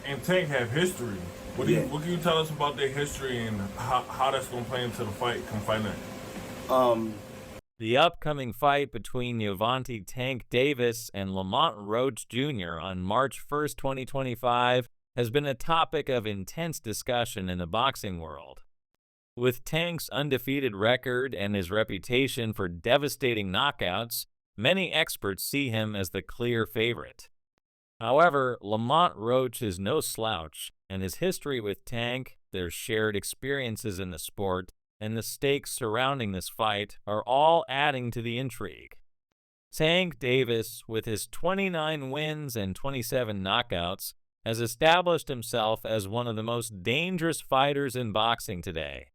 and Tank have history. Yeah. What can you tell us about their history and how that's gonna play into the fight come fight night? Um, The upcoming fight between Gervonta Tank Davis and Lamont Roach Jr. on March 1st, 2025 has been a topic of intense discussion in the boxing world. With Tank's undefeated record and his reputation for devastating knockouts, many experts see him as the clear favorite. However, Lamont Roach is no slouch, and his history with Tank, their shared experiences in the sport, and the stakes surrounding this fight are all adding to the intrigue. Tank Davis, with his 29 wins and 27 knockouts, has established himself as one of the most dangerous fighters in boxing today.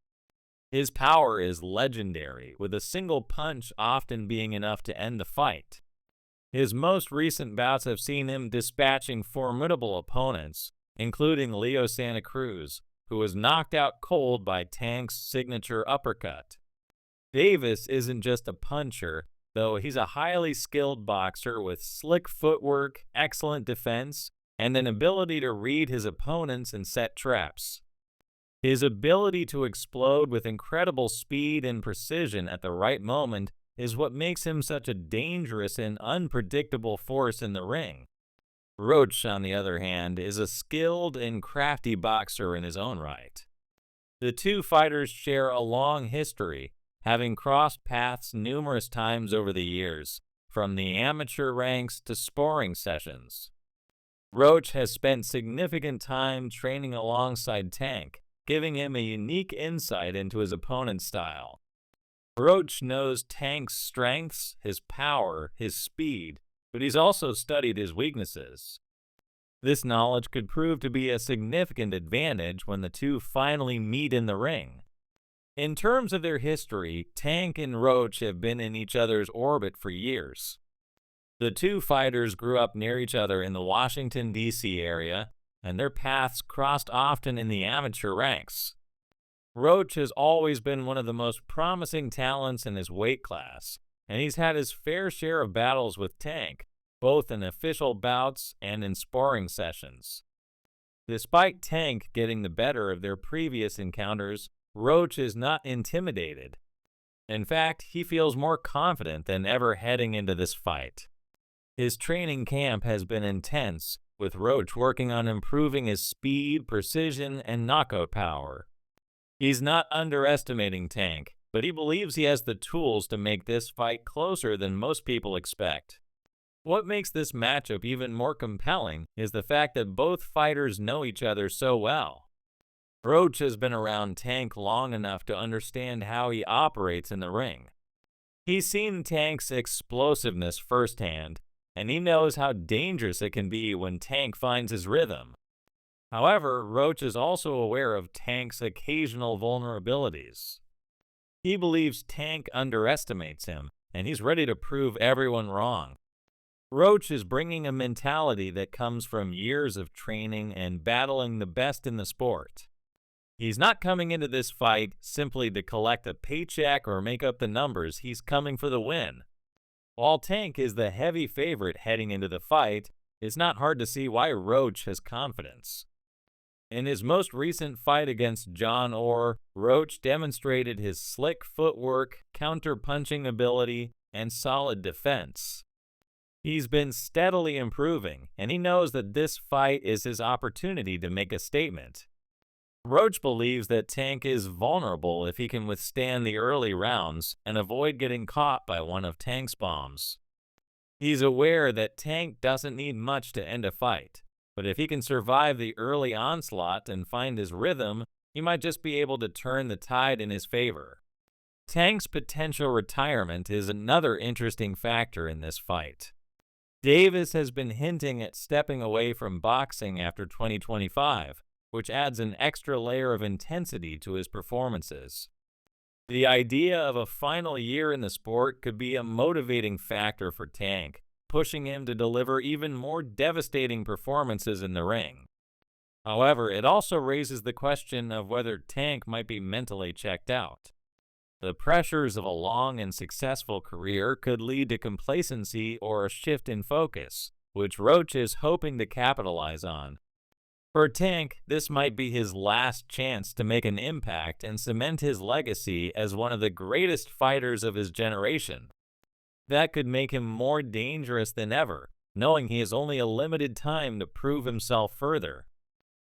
His power is legendary, with a single punch often being enough to end the fight. His most recent bouts have seen him dispatching formidable opponents, including Leo Santa Cruz, who was knocked out cold by Tank's signature uppercut. Davis isn't just a puncher, though he's a highly skilled boxer with slick footwork, excellent defense, and an ability to read his opponents and set traps. His ability to explode with incredible speed and precision at the right moment is what makes him such a dangerous and unpredictable force in the ring. Roach, on the other hand, is a skilled and crafty boxer in his own right. The two fighters share a long history, having crossed paths numerous times over the years, from the amateur ranks to sparring sessions. Roach has spent significant time training alongside Tank, giving him a unique insight into his opponent's style. Roach knows Tank's strengths, his power, his speed, but he's also studied his weaknesses. This knowledge could prove to be a significant advantage when the two finally meet in the ring. In terms of their history, Tank and Roach have been in each other's orbit for years. The two fighters grew up near each other in the Washington, D.C. area, and their paths crossed often in the amateur ranks. Roach has always been one of the most promising talents in his weight class, and he's had his fair share of battles with Tank, both in official bouts and in sparring sessions. Despite Tank getting the better of their previous encounters, Roach is not intimidated. In fact, he feels more confident than ever heading into this fight. His training camp has been intense, with Roach working on improving his speed, precision, and knockout power. He's not underestimating Tank, but he believes he has the tools to make this fight closer than most people expect. What makes this matchup even more compelling is the fact that both fighters know each other so well. Roach has been around Tank long enough to understand how he operates in the ring. He's seen Tank's explosiveness firsthand, and he knows how dangerous it can be when Tank finds his rhythm. However, Roach is also aware of Tank's occasional vulnerabilities. He believes Tank underestimates him, and he's ready to prove everyone wrong. Roach is bringing a mentality that comes from years of training and battling the best in the sport. He's not coming into this fight simply to collect a paycheck or make up the numbers. He's coming for the win. While Tank is the heavy favorite heading into the fight, it's not hard to see why Roach has confidence. In his most recent fight against John Orr, Roach demonstrated his slick footwork, counter-punching ability, and solid defense. He's been steadily improving, and he knows that this fight is his opportunity to make a statement. Roach believes that Tank is vulnerable if he can withstand the early rounds and avoid getting caught by one of Tank's bombs. He's aware that Tank doesn't need much to end a fight, but if he can survive the early onslaught and find his rhythm, he might just be able to turn the tide in his favor. Tank's potential retirement is another interesting factor in this fight. Davis has been hinting at stepping away from boxing after 2025, which adds an extra layer of intensity to his performances. The idea of a final year in the sport could be a motivating factor for Tank, pushing him to deliver even more devastating performances in the ring. However, it also raises the question of whether Tank might be mentally checked out. The pressures of a long and successful career could lead to complacency or a shift in focus, which Roach is hoping to capitalize on. For Tank, this might be his last chance to make an impact and cement his legacy as one of the greatest fighters of his generation. That could make him more dangerous than ever, knowing he has only a limited time to prove himself further.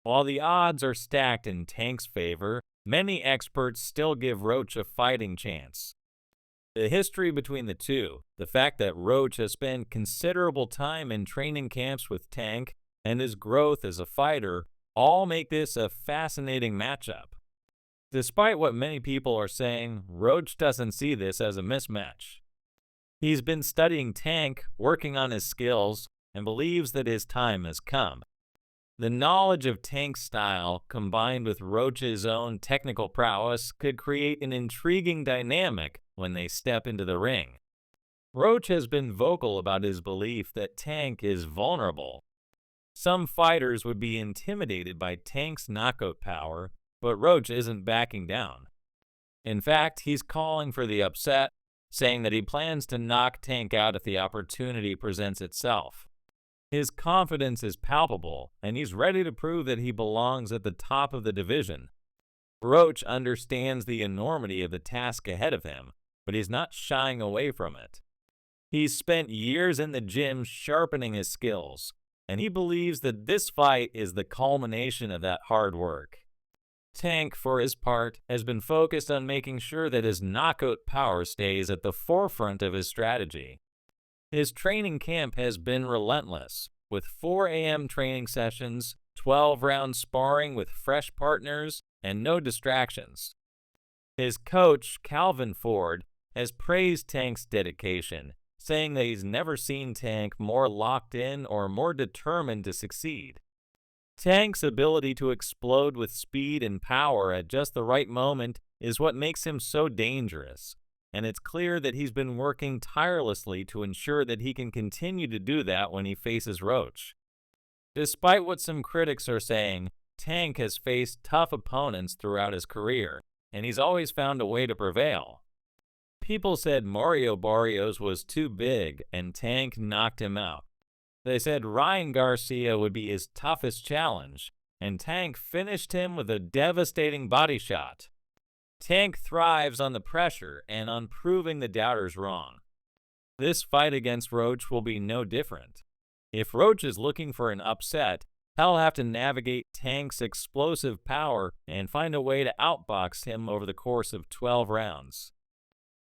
While the odds are stacked in Tank's favor, many experts still give Roach a fighting chance. The history between the two, the fact that Roach has spent considerable time in training camps with Tank, and his growth as a fighter, all make this a fascinating matchup. Despite what many people are saying, Roach doesn't see this as a mismatch. He's been studying Tank, working on his skills, and believes that his time has come. The knowledge of Tank's style, combined with Roach's own technical prowess, could create an intriguing dynamic when they step into the ring. Roach has been vocal about his belief that Tank is vulnerable. Some fighters would be intimidated by Tank's knockout power, but Roach isn't backing down. In fact, he's calling for the upset, saying that he plans to knock Tank out if the opportunity presents itself. His confidence is palpable, and he's ready to prove that he belongs at the top of the division. Roach understands the enormity of the task ahead of him, but he's not shying away from it. He's spent years in the gym sharpening his skills, and he believes that this fight is the culmination of that hard work. Tank, for his part, has been focused on making sure that his knockout power stays at the forefront of his strategy. His training camp has been relentless, with 4 a.m. training sessions, 12-round sparring with fresh partners, and no distractions. His coach, Calvin Ford, has praised Tank's dedication, saying that he's never seen Tank more locked in or more determined to succeed. Tank's ability to explode with speed and power at just the right moment is what makes him so dangerous, and it's clear that he's been working tirelessly to ensure that he can continue to do that when he faces Roach. Despite what some critics are saying, Tank has faced tough opponents throughout his career, and he's always found a way to prevail. People said Mario Barrios was too big and Tank knocked him out. They said Ryan Garcia would be his toughest challenge, and Tank finished him with a devastating body shot. Tank thrives on the pressure and on proving the doubters wrong. This fight against Roach will be no different. If Roach is looking for an upset, he'll have to navigate Tank's explosive power and find a way to outbox him over the course of 12 rounds.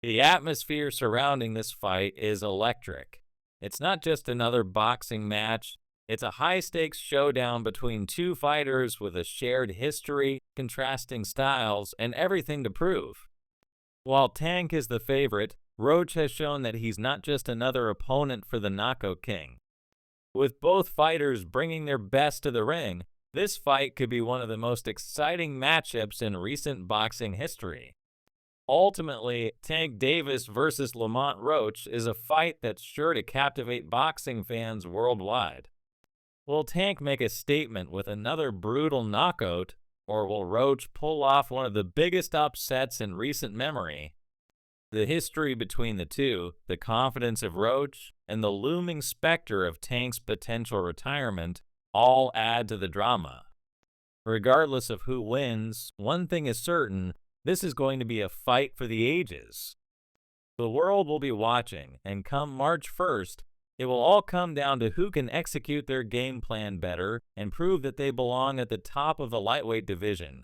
The atmosphere surrounding this fight is electric. It's not just another boxing match, it's a high-stakes showdown between two fighters with a shared history, contrasting styles, and everything to prove. While Tank is the favorite, Roach has shown that he's not just another opponent for the Knockout King. With both fighters bringing their best to the ring, this fight could be one of the most exciting matchups in recent boxing history. Ultimately, Tank Davis versus Lamont Roach is a fight that's sure to captivate boxing fans worldwide. Will Tank make a statement with another brutal knockout, or will Roach pull off one of the biggest upsets in recent memory? The history between the two, the confidence of Roach, and the looming specter of Tank's potential retirement all add to the drama. Regardless of who wins, one thing is certain: this is going to be a fight for the ages. The world will be watching, and come March 1st, it will all come down to who can execute their game plan better and prove that they belong at the top of the lightweight division.